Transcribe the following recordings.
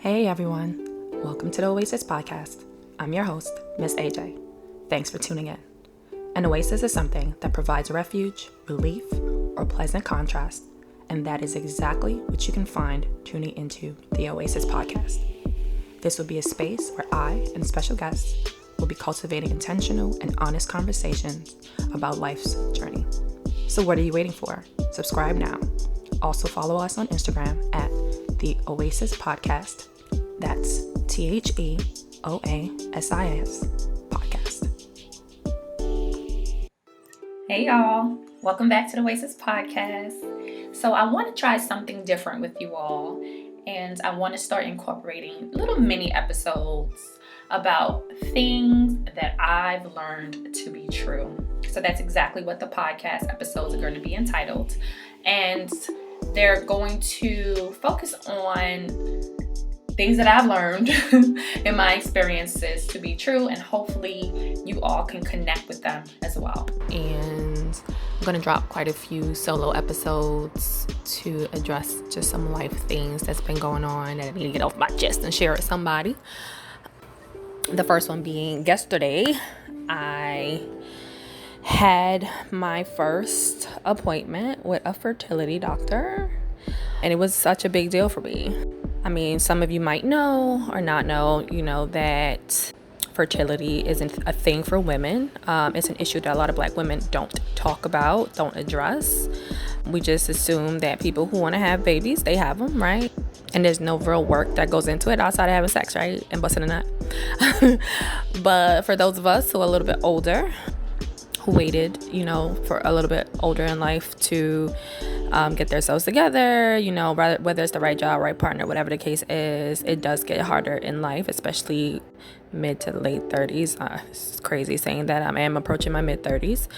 Hey everyone, welcome to the Oasis podcast. I'm your host, Miss AJ. Thanks for tuning in. An oasis is something that provides refuge, relief, or pleasant contrast, and that is exactly what you can find tuning into the Oasis podcast. This will be a space where I and special guests will be cultivating intentional and honest conversations about life's journey. So what are you waiting for? Subscribe now. Also follow us on Instagram at the Oasis Podcast. That's THEOASIS Podcast. Hey y'all, welcome back to the Oasis Podcast. So I want to try something different with you all, and I want to start incorporating little mini episodes about things that I've learned to be true. So that's exactly what the podcast episodes are going to be entitled, and they're going to focus on things that I've learned in my experiences to be true, and hopefully you all can connect with them as well. And I'm going to drop quite a few solo episodes to address just some life things that's been going on that I need to get off my chest and share with somebody. The first one being yesterday, I had my first appointment with a fertility doctor, and it was such a big deal for me. I mean, some of you might know or not know, that fertility isn't a thing for women. It's an issue that a lot of Black women don't talk about, don't address. We just assume that people who want to have babies, they have them, right? And there's no real work that goes into it outside of having sex, right? And busting a nut. But for those of us who are a little bit older, who waited, for a little bit older in life to get themselves together, whether it's the right job, right partner, whatever the case is, it does get harder in life, especially mid to late 30s. It's crazy saying that I am approaching my mid 30s,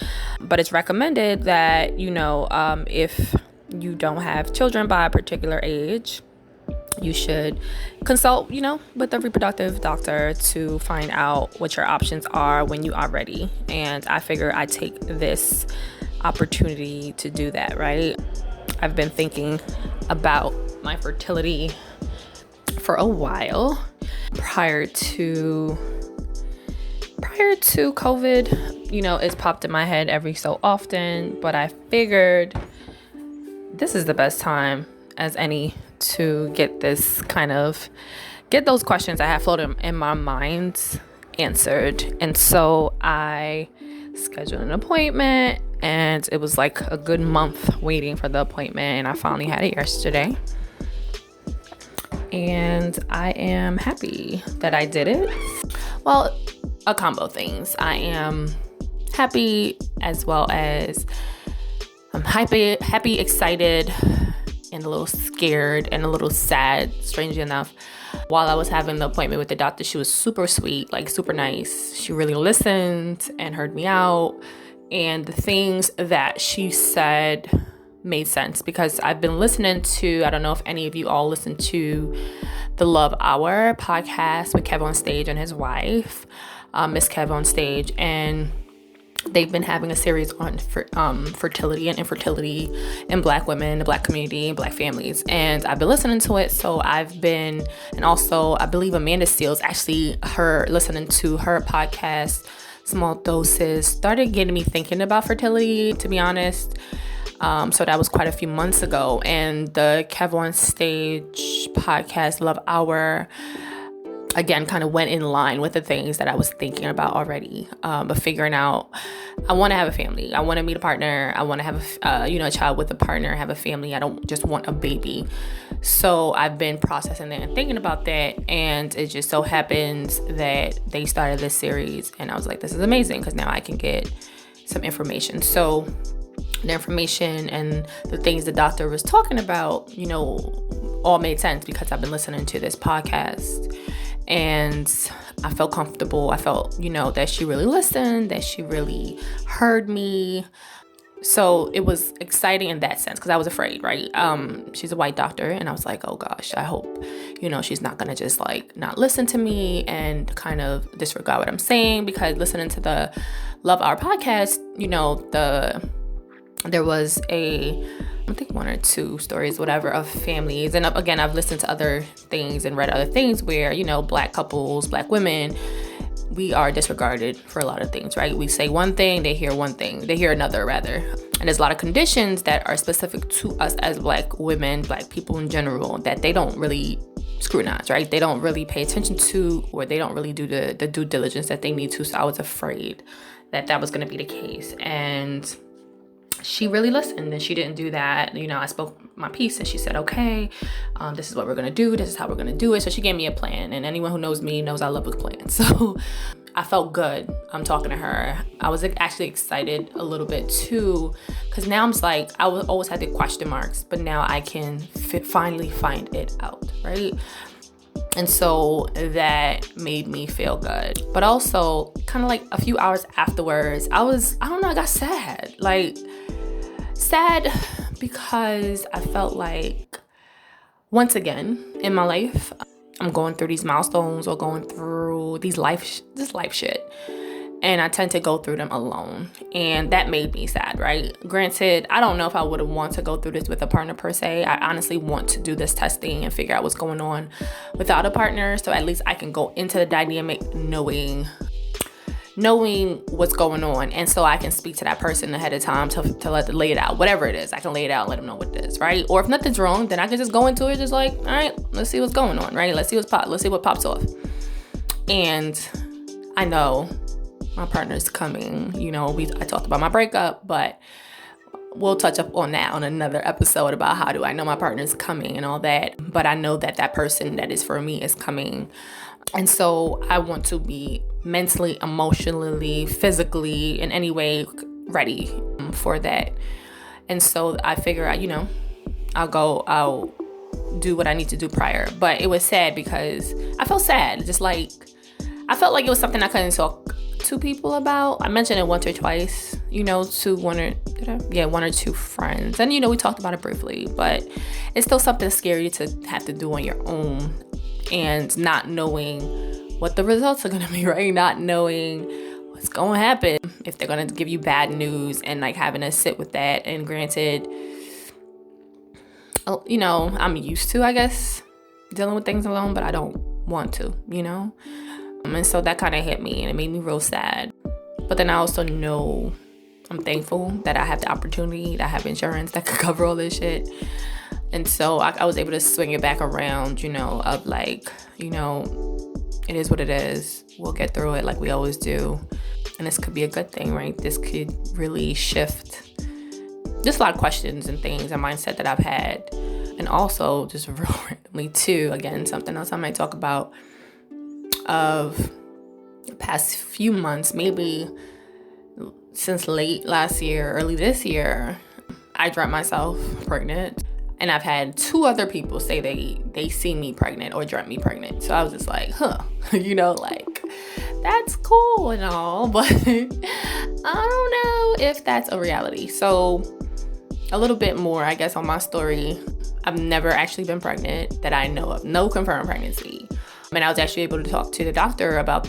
but it's recommended that, if you don't have children by a particular age, you should consult, with a reproductive doctor to find out what your options are when you are ready. And I figure I take this opportunity to do that, right? I've been thinking about my fertility for a while prior to COVID. It's popped in my head every so often, but I figured this is the best time as any to get those questions I have floating in my mind answered. And so I scheduled an appointment, and it was like a good month waiting for the appointment, and I finally had it yesterday. And I am happy that I did it. Well, a combo of things. I am happy as well as I'm happy, excited, and a little scared and a little sad, strangely enough. While I was having the appointment with the doctor, she was super sweet, super nice. She really listened and heard me out. And the things that she said made sense, because I've been listening to, I don't know if any of you all listen to the Love Hour podcast with Kev on Stage and his wife, Miss Kev on Stage. And they've been having a series on fertility and infertility in Black women, the Black community, Black families. And I've been listening to it. So and also I believe Amanda Seals, actually listening to her podcast, Small Doses, started getting me thinking about fertility, to be honest. So that was quite a few months ago. And the Kev on Stage podcast, Love Hour, again, kind of went in line with the things that I was thinking about already, but figuring out, I want to have a family. I want to meet a partner. I want to have a child with a partner, have a family. I don't just want a baby. So I've been processing that and thinking about that, and it just so happens that they started this series, and I was like, this is amazing, because now I can get some information. So the information and the things the doctor was talking about, all made sense because I've been listening to this podcast. And I felt comfortable. I felt, that she really listened, that she really heard me. So it was exciting in that sense, because I was afraid, right? She's a white doctor, and I was like, oh gosh, I hope, she's not going to just not listen to me and kind of disregard what I'm saying. Because listening to the Love Our podcast, there was a I think 1 or 2 stories, whatever, of families. And again, I've listened to other things and read other things where, Black couples, Black women, we are disregarded for a lot of things, right? We say one thing, they hear one thing, they hear another rather. And there's a lot of conditions that are specific to us as Black women, Black people in general, that they don't really scrutinize, right? They don't really pay attention to, or they don't really do the due diligence that they need to. So I was afraid that was going to be the case. And she really listened, and she didn't do that. I spoke my piece, and she said, okay, this is what we're going to do. This is how we're going to do it. So she gave me a plan, and anyone who knows me knows I love a plan. So I felt good. I'm talking to her. I was actually excited a little bit too, because now I'm just like, I always had the question marks, but now I can finally find it out, right? And so that made me feel good. But also, kind of like a few hours afterwards, I got sad. Sad because I felt like, once again in my life, I'm going through these milestones or going through this life shit. And I tend to go through them alone. And that made me sad, right? Granted, I don't know if I would have wanted to go through this with a partner per se. I honestly want to do this testing and figure out what's going on without a partner. So at least I can go into the dynamic knowing what's going on. And so I can speak to that person ahead of time to lay it out. Whatever it is, I can lay it out and let them know what it is, right? Or if nothing's wrong, then I can just go into it just like, all right, let's see what's going on, right? Let's see what pops off. And I know my partner's coming. I talked about my breakup, but we'll touch up on that on another episode about how do I know my partner's coming and all that. But I know that person that is for me is coming. And so I want to be mentally, emotionally, physically, in any way ready for that. And so I figure out, I'll do what I need to do prior. But it was sad because I felt sad. Just like, I felt like it was something I couldn't talk to people about. I mentioned it once or twice, to 1 or 2 friends. And, we talked about it briefly, but it's still something scary to have to do on your own and not knowing what the results are going to be, right? Not knowing what's going to happen, if they're going to give you bad news, and like having to sit with that. And granted, I'm used to, I guess, dealing with things alone, but I don't want to, And so that kind of hit me, and it made me real sad. But then I also know I'm thankful that I have the opportunity, that I have insurance that could cover all this shit. And so I was able to swing it back around, of like, it is what it is. We'll get through it like we always do. And this could be a good thing, right? This could really shift just a lot of questions and things and mindset that I've had. And also just real randomly too, again, something else I might talk about, of the past few months, maybe since late last year, early this year, I dreamt myself pregnant. And I've had 2 other people say they see me pregnant or dreamt me pregnant. So I was just like, like, that's cool and all, but I don't know if that's a reality. So a little bit more, I guess, on my story. I've never actually been pregnant that I know of. No confirmed pregnancy. And I was actually able to talk to the doctor about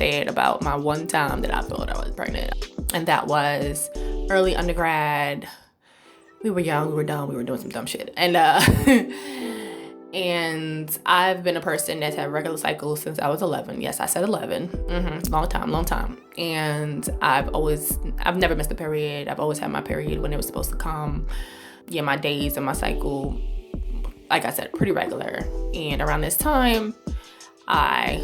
my one time that I thought I was pregnant. And that was early undergrad. We were young, we were dumb, we were doing some dumb shit. And and I've been a person that's had regular cycles since I was 11. Yes, I said 11. Long time. And I've never missed a period. I've always had my period when it was supposed to come. Yeah, my days and my cycle, like I said, pretty regular. And around this time, I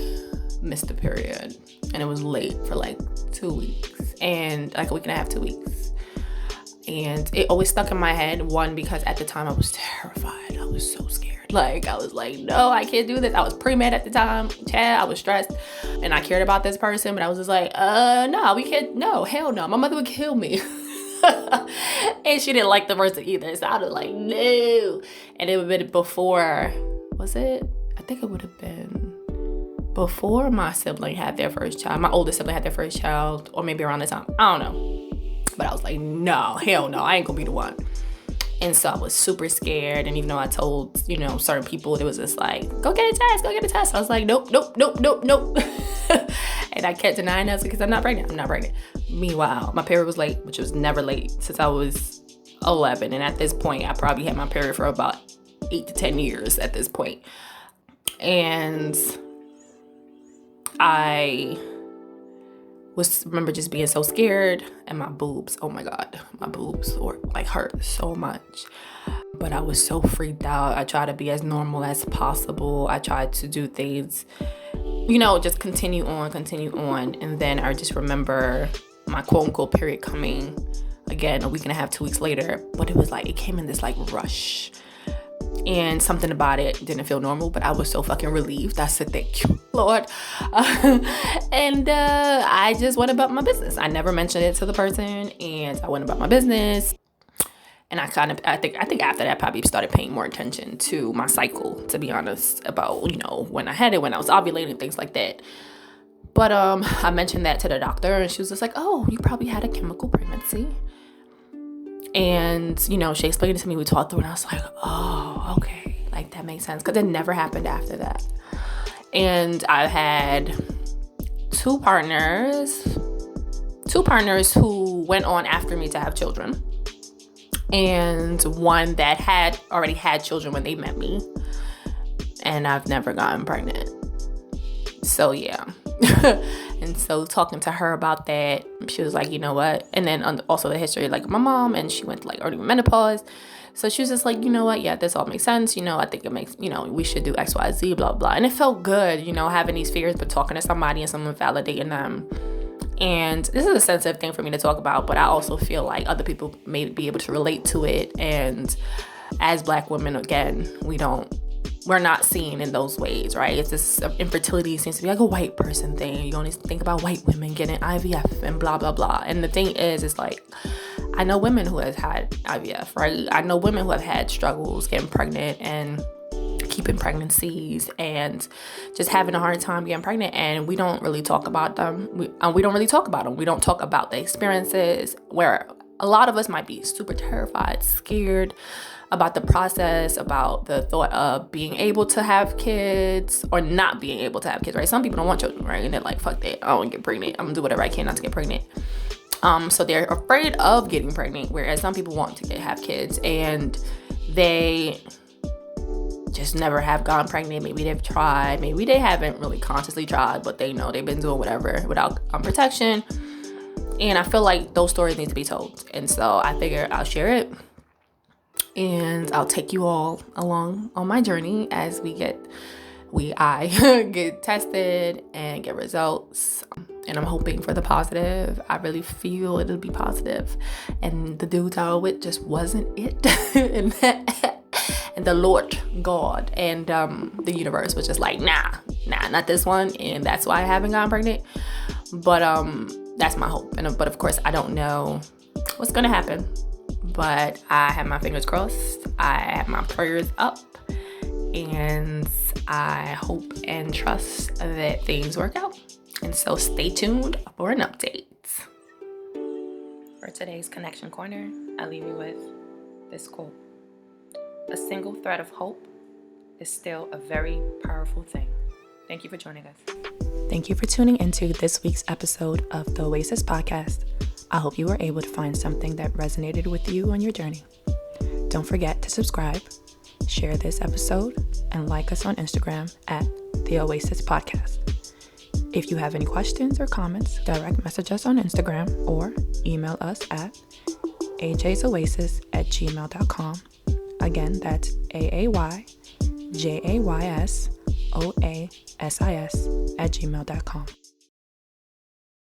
missed a period. And it was late for like 2 weeks. And like a week and a half, 2 weeks. And it always stuck in my head, one, because at the time I was terrified. I was so scared. Like, I was like, no, I can't do this. I was pre-med at the time. I was stressed. And I cared about this person, but I was just like, no, we can't. No, hell no. My mother would kill me. And she didn't like the person either. So I was like, no. And it would have been before, was it? I think it would have been before my sibling had their first child. My oldest sibling had their first child, or maybe around the time. I don't know. But I was like, no, hell no, I ain't gonna be the one. And so I was super scared. And even though I told, certain people, it was just like, go get a test. I was like, nope. And I kept denying that because I'm not pregnant. Meanwhile, my period was late, which was never late since I was 11. And at this point, I probably had my period for about 8 to 10 years at this point. And I remember just being so scared, and my boobs, oh my God, my boobs were like hurt so much. But I was so freaked out. I tried to be as normal as possible. I tried to do things, just continue on. And then I just remember my quote unquote period coming again a week and a half, 2 weeks later. But it was like, it came in this like rush. And something about it didn't feel normal, but I was so fucking relieved. I said, thank you, Lord. And I just went about my business. I never mentioned it to the person, and I went about my business. And I think after that, I probably started paying more attention to my cycle, to be honest, about, when I had it, when I was ovulating, things like that. But I mentioned that to the doctor, and she was just like, oh, you probably had a chemical pregnancy. And, she explained it to me, we talked through, and I was like, oh, okay. Like, that makes sense. Because it never happened after that. And I've had two partners who went on after me to have children. And one that had already had children when they met me. And I've never gotten pregnant. So, yeah. And so talking to her about that, she was like, you know what? And then also the history, like my mom, and she went like early menopause. So she was just like, you know what? Yeah, this all makes sense. I think it makes, we should do X, Y, Z, blah, blah. And it felt good, having these fears, but talking to somebody and someone validating them. And this is a sensitive thing for me to talk about, but I also feel like other people may be able to relate to it. And as Black women, again, we're not seen in those ways, right? It's this infertility seems to be like a white person thing. You only think about white women getting IVF and blah, blah, blah. And the thing is, it's like, I know women who have had IVF, right? I know women who have had struggles getting pregnant and keeping pregnancies and just having a hard time getting pregnant. And we don't really talk about them. We don't really talk about them. We don't talk about the experiences where a lot of us might be super terrified, scared about the process, about the thought of being able to have kids or not being able to have kids, right? Some people don't want children, right? And they're like, fuck that, I don't want to get pregnant. I'm gonna do whatever I can not to get pregnant. So they're afraid of getting pregnant, whereas some people want to have kids and they just never have gotten pregnant. Maybe they've tried, maybe they haven't really consciously tried, but they know they've been doing whatever without protection. And I feel like those stories need to be told. And so I figured I'll share it. And I'll take you all along on my journey as I get tested and get results. And I'm hoping for the positive. I really feel it'll be positive. And the dude I was with just wasn't it. And the Lord God and the universe was just like, nah, not this one. And that's why I haven't gotten pregnant. But that's my hope. But of course, I don't know what's gonna happen. But I have my fingers crossed. I have my prayers up. And I hope and trust that things work out. And so stay tuned for an update. For today's Connection Corner, I leave you with this quote. A single thread of hope is still a very powerful thing. Thank you for joining us. Thank you for tuning into this week's episode of the Oasis podcast. I hope you were able to find something that resonated with you on your journey. Don't forget to subscribe, share this episode, and like us on Instagram at the Oasis podcast. If you have any questions or comments, direct message us on Instagram or email us at ajaysoasis@gmail.com. Again, that's AAYJAYSOASIS@gmail.com.